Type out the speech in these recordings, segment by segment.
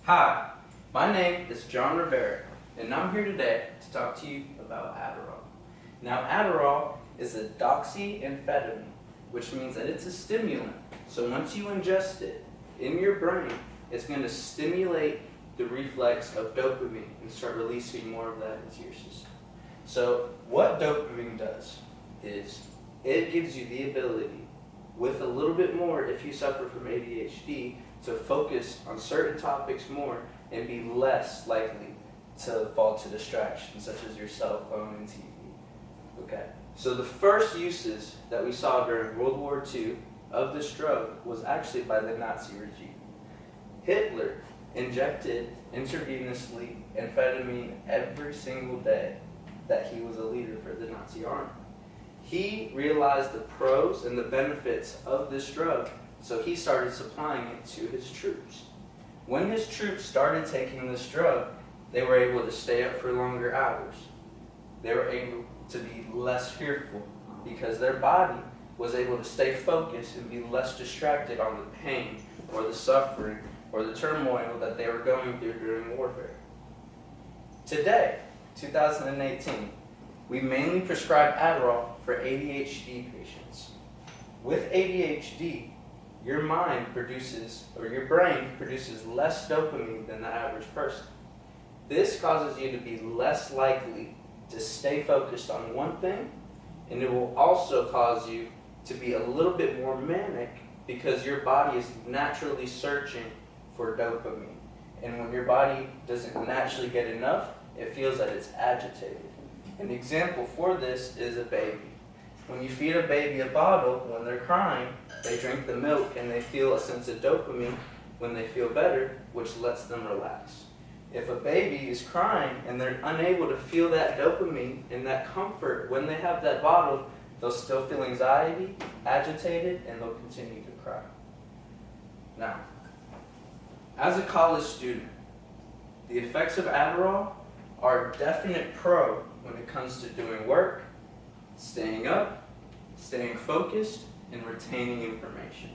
Hi, my name is John Rivera, and I'm here today to talk to you about Adderall. Now, Adderall is a doxyamphetamine, which means that it's a stimulant. So once you ingest it in your brain, it's going to stimulate the reflex of dopamine and start releasing more of that into your system. So what dopamine does is it gives you the ability, with a little bit more if you suffer from ADHD, to focus on certain topics more and be less likely to fall to distractions such as your cell phone and TV. Okay, so the first uses that we saw during World War II of this drug was actually by the Nazi regime. Hitler injected intravenously amphetamine every single day that he was a leader for the Nazi army. He realized the pros and the benefits of this drug, so he started supplying it to his troops. When his troops started taking this drug, they were able to stay up for longer hours. They were able to be less fearful because their body was able to stay focused and be less distracted on the pain or the suffering or the turmoil that they were going through during warfare. Today, 2018, we mainly prescribe Adderall for ADHD patients. With ADHD, your mind produces, or your brain produces less dopamine than the average person. This causes you to be less likely to stay focused on one thing, and it will also cause you to be a little bit more manic because your body is naturally searching for dopamine. And when your body doesn't naturally get enough, it feels that it's agitated. An example for this is a baby. When you feed a baby a bottle, when they're crying, they drink the milk and they feel a sense of dopamine when they feel better, which lets them relax. If a baby is crying and they're unable to feel that dopamine and that comfort when they have that bottle, they'll still feel anxiety, agitated, and they'll continue to cry. Now, as a college student, the effects of Adderall are a definite pro when it comes to doing work, staying up, staying focused, and retaining information.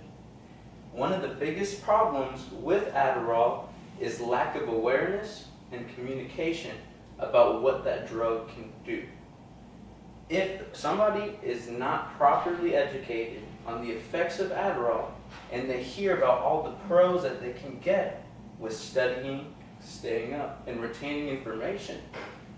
One of the biggest problems with Adderall is lack of awareness and communication about what that drug can do. If somebody is not properly educated on the effects of Adderall and they hear about all the pros that they can get with studying, staying up, and retaining information,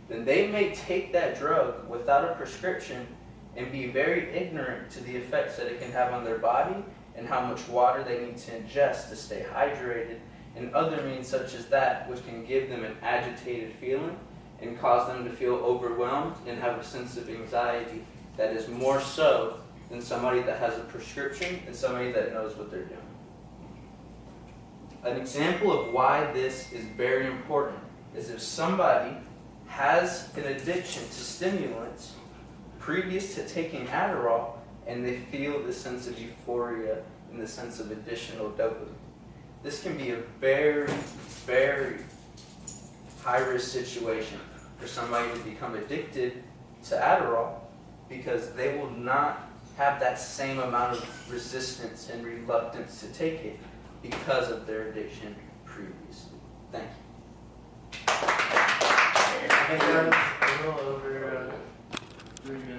then they may take that drug without a prescription and be very ignorant to the effects that it can have on their body and how much water they need to ingest to stay hydrated, and other means such as that, which can give them an agitated feeling and cause them to feel overwhelmed and have a sense of anxiety that is more so than somebody that has a prescription and somebody that knows what they're doing. An example of why this is very important is if somebody has an addiction to stimulants previous to taking Adderall and they feel the sense of euphoria and the sense of additional dopamine. This can be a very, very high-risk situation for somebody to become addicted to Adderall because they will not have that same amount of resistance and reluctance to take it because of their addiction previously. Thank you. I think that's a little over 3 minutes.